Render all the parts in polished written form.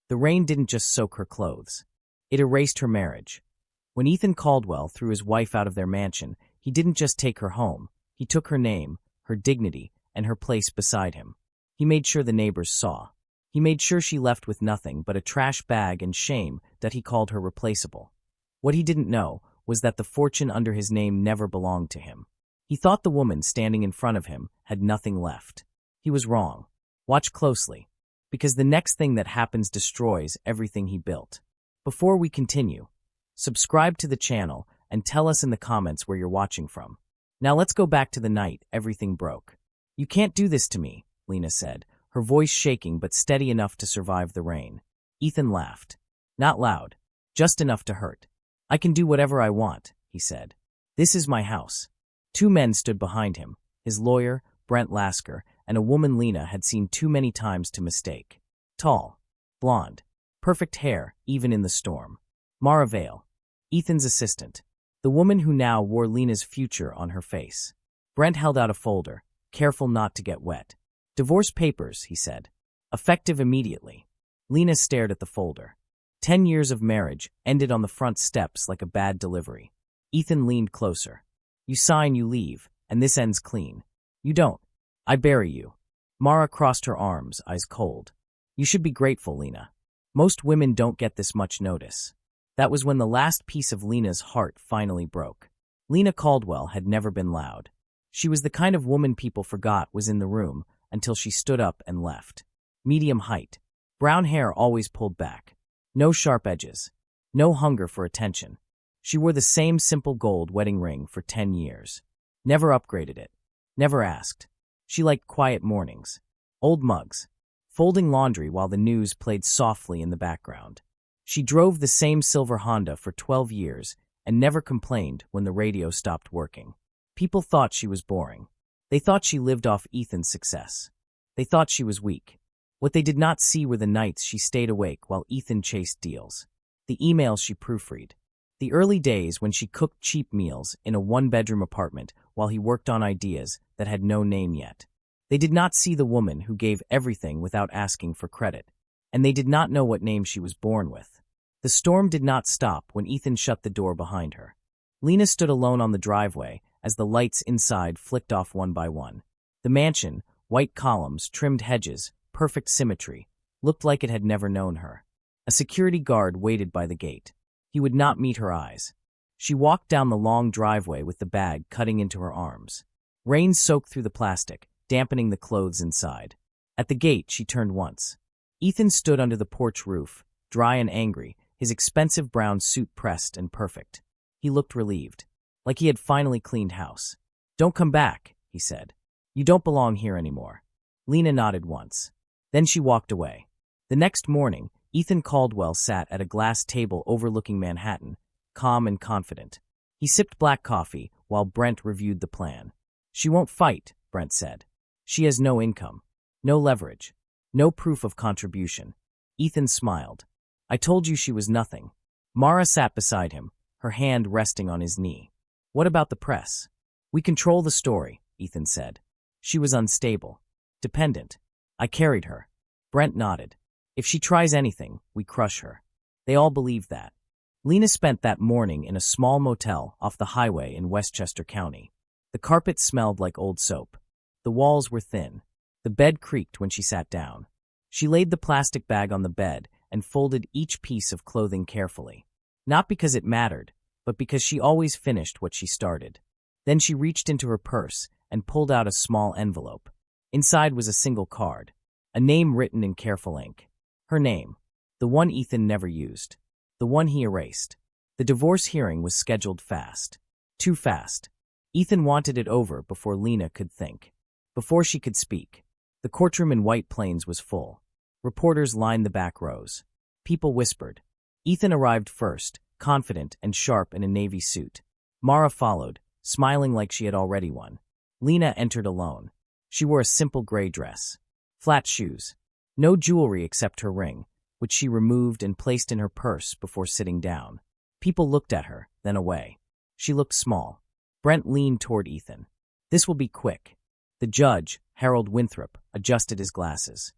The rain didn't just soak her clothes. It erased her marriage. When Ethan Caldwell threw his wife out of their mansion, he didn't just take her home. He took her name, her dignity, and her place beside him. He made sure the neighbors saw. He made sure she left with nothing but a trash bag and shame that he called her replaceable. What he didn't know was that the fortune under his name never belonged to him. He thought the woman standing in front of him had nothing left. He was wrong. Watch closely, because the next thing that happens destroys everything he built. Before we continue, subscribe to the channel and tell us in the comments where you're watching from. Now let's go back to the night everything broke. "You can't do this to me," Lena said, her voice shaking but steady enough to survive the rain. Ethan laughed. Not loud, just enough to hurt. "I can do whatever I want," he said. "This is my house." Two men stood behind him, his lawyer, Brent Lasker, and a woman Lena had seen too many times to mistake. Tall, blonde, perfect hair, even in the storm. Mara Vale, Ethan's assistant, the woman who now wore Lena's future on her face. Brent held out a folder, careful not to get wet. "Divorce papers," he said. "Effective immediately." Lena stared at the folder. 10 years of marriage ended on the front steps like a bad delivery. Ethan leaned closer. "You sign, you leave, and this ends clean. You don't. I bury you." Mara crossed her arms, eyes cold. "You should be grateful, Lena. Most women don't get this much notice." That was when the last piece of Lena's heart finally broke. Lena Caldwell had never been loud. She was the kind of woman people forgot was in the room until she stood up and left. Medium height. Brown hair always pulled back. No sharp edges. No hunger for attention. She wore the same simple gold wedding ring for 10 years. Never upgraded it. Never asked. She liked quiet mornings. Old mugs. Folding laundry while the news played softly in the background. She drove the same silver Honda for 12 years and never complained when the radio stopped working. People thought she was boring. They thought she lived off Ethan's success. They thought she was weak. What they did not see were the nights she stayed awake while Ethan chased deals. The emails she proofread. The early days when she cooked cheap meals in a one-bedroom apartment while he worked on ideas that had no name yet. They did not see the woman who gave everything without asking for credit. And they did not know what name she was born with. The storm did not stop when Ethan shut the door behind her. Lena stood alone on the driveway as the lights inside flicked off one by one. The mansion, white columns, trimmed hedges, perfect symmetry, looked like it had never known her. A security guard waited by the gate. He would not meet her eyes. She walked down the long driveway with the bag cutting into her arms. Rain soaked through the plastic, dampening the clothes inside. At the gate, she turned once. Ethan stood under the porch roof, dry and angry, his expensive brown suit pressed and perfect. He looked relieved, like he had finally cleaned house. "Don't come back," he said. "You don't belong here anymore." Lena nodded once. Then she walked away. The next morning, Ethan Caldwell sat at a glass table overlooking Manhattan, calm and confident. He sipped black coffee while Brent reviewed the plan. "She won't fight," Brent said. "She has no income, no leverage, no proof of contribution." Ethan smiled. "I told you she was nothing." Mara sat beside him, her hand resting on his knee. "What about the press?" "We control the story," Ethan said. "She was unstable, dependent. I carried her." Brent nodded. "If she tries anything, we crush her." They all believed that. Lena spent that morning in a small motel off the highway in Westchester County. The carpet smelled like old soap. The walls were thin. The bed creaked when she sat down. She laid the plastic bag on the bed and folded each piece of clothing carefully. Not because it mattered, but because she always finished what she started. Then she reached into her purse and pulled out a small envelope. Inside was a single card, a name written in careful ink. Her name, the one Ethan never used, the one he erased. The divorce hearing was scheduled fast. Too fast. Ethan wanted it over before Lena could think, before she could speak. The courtroom in White Plains was full. Reporters lined the back rows. People whispered. Ethan arrived first, confident and sharp in a navy suit. Mara followed, smiling like she had already won. Lena entered alone. She wore a simple gray dress. Flat shoes. No jewelry except her ring, which she removed and placed in her purse before sitting down. People looked at her, then away. She looked small. Brent leaned toward Ethan. "This will be quick." The judge, Harold Winthrop, adjusted his glasses.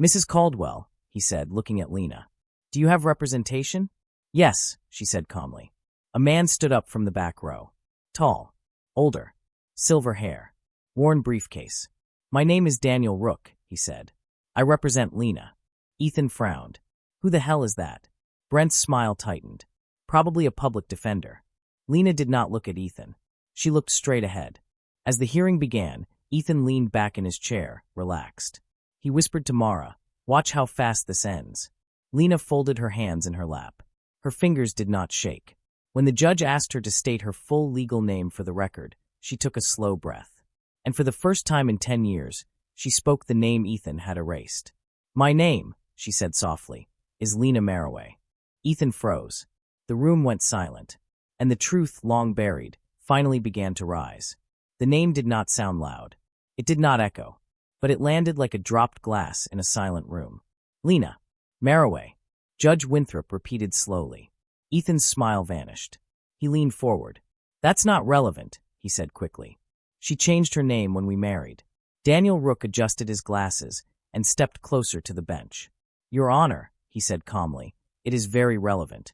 "Mrs. Caldwell," he said, looking at Lena. Do you have representation? Yes, she said calmly. A man stood up from the back row. Tall, older, silver hair, worn briefcase. My name is Daniel Rook, he said. I represent Lena. Ethan frowned. Who the hell is that? Brent's smile tightened. Probably a public defender. Lena did not look at Ethan. She looked straight ahead. As the hearing began, Ethan leaned back in his chair, relaxed. He whispered to Mara, "Watch how fast this ends." Lena folded her hands in her lap. Her fingers did not shake. When the judge asked her to state her full legal name for the record, she took a slow breath. And for the first time in 10 years, she spoke the name Ethan had erased. "My name," she said softly, "is Lena Maraway." Ethan froze. The room went silent, and the truth, long buried, finally began to rise. The name did not sound loud. It did not echo, but it landed like a dropped glass in a silent room. Lena Maraway, Judge Winthrop repeated slowly. Ethan's smile vanished. He leaned forward. "That's not relevant," he said quickly. "She changed her name when we married." Daniel Rook adjusted his glasses and stepped closer to the bench. "Your Honor," he said calmly, "it is very relevant."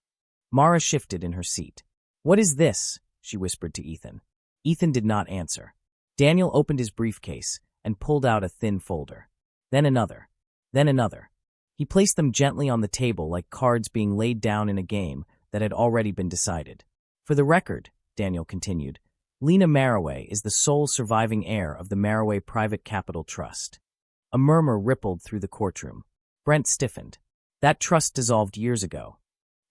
Mara shifted in her seat. "What is this?" she whispered to Ethan. Ethan did not answer. Daniel opened his briefcase and pulled out a thin folder. Then another. Then another. He placed them gently on the table like cards being laid down in a game that had already been decided. "For the record," Daniel continued, "Lena Maraway is the sole surviving heir of the Maraway Private Capital Trust." A murmur rippled through the courtroom. Brent stiffened. "That trust dissolved years ago."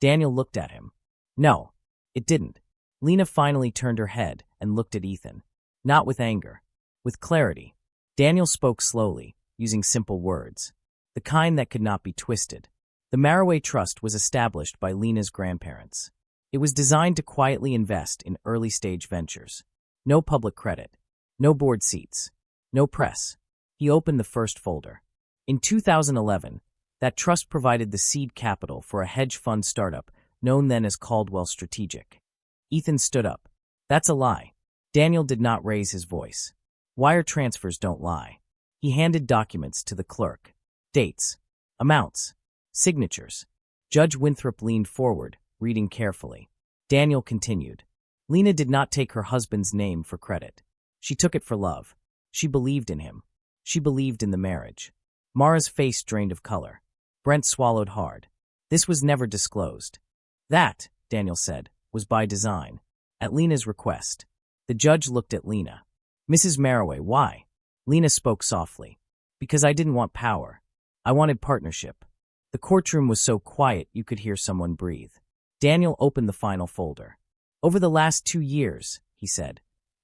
Daniel looked at him. "No, it didn't." Lena finally turned her head and looked at Ethan. Not with anger, with clarity. Daniel spoke slowly, using simple words, the kind that could not be twisted. The Maraway Trust was established by Lena's grandparents. It was designed to quietly invest in early-stage ventures. No public credit, no board seats, no press. He opened the first folder. In 2011, that trust provided the seed capital for a hedge fund startup known then as Caldwell Strategic. Ethan stood up. "That's a lie." Daniel did not raise his voice. "Wire transfers don't lie." He handed documents to the clerk. Dates, amounts, signatures. Judge Winthrop leaned forward, reading carefully. Daniel continued. Lena did not take her husband's name for credit. She took it for love. She believed in him. She believed in the marriage. Mara's face drained of color. Brent swallowed hard. This was never disclosed. "That," Daniel said, "was by design. At Lena's request." The judge looked at Lena. "Mrs. Maraway, why?" Lena spoke softly. "Because I didn't want power. I wanted partnership." The courtroom was so quiet you could hear someone breathe. Daniel opened the final folder. "Over the last 2 years," he said,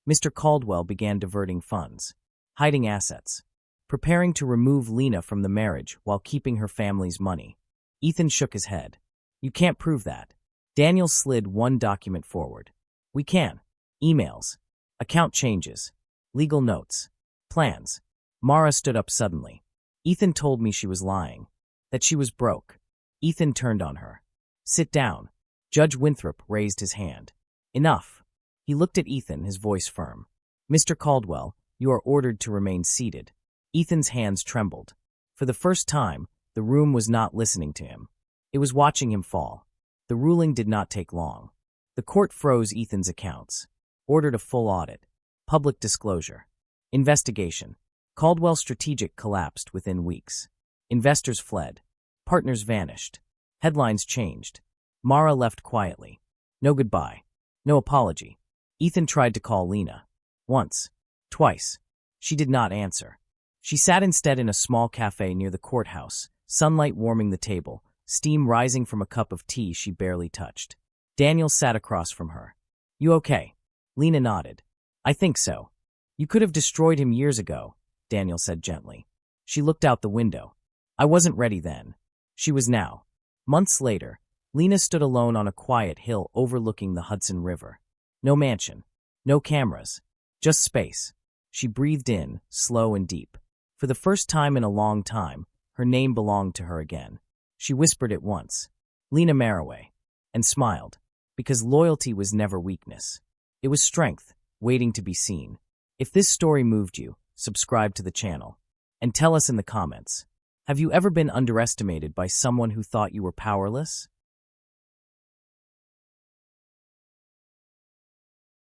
"Mr. Caldwell began diverting funds, hiding assets, preparing to remove Lena from the marriage while keeping her family's money." Ethan shook his head. "You can't prove that." Daniel slid one document forward. "We can. Emails, account changes, legal notes, plans." Mara stood up suddenly. "Ethan told me she was lying, that she was broke." Ethan turned on her. "Sit down." Judge Winthrop raised his hand. "Enough." He looked at Ethan, his voice firm. "Mr. Caldwell, you are ordered to remain seated." Ethan's hands trembled. For the first time, the room was not listening to him. It was watching him fall. The ruling did not take long. The court froze Ethan's accounts, ordered a full audit, public disclosure, investigation. Caldwell Strategic collapsed within weeks. Investors fled. Partners vanished. Headlines changed. Mara left quietly. No goodbye. No apology. Ethan tried to call Lena. Once. Twice. She did not answer. She sat instead in a small cafe near the courthouse, sunlight warming the table, steam rising from a cup of tea she barely touched. Daniel sat across from her. "You okay?" Lena nodded. "I think so." "You could have destroyed him years ago," Daniel said gently. She looked out the window. "I wasn't ready then." She was now. Months later, Lena stood alone on a quiet hill overlooking the Hudson River. No mansion. No cameras. Just space. She breathed in, slow and deep. For the first time in a long time, her name belonged to her again. She whispered it once. "Lena Maraway," and smiled, because loyalty was never weakness. It was strength, waiting to be seen. If this story moved you, subscribe to the channel. And tell us in the comments, Have you ever been underestimated by someone who thought you were powerless?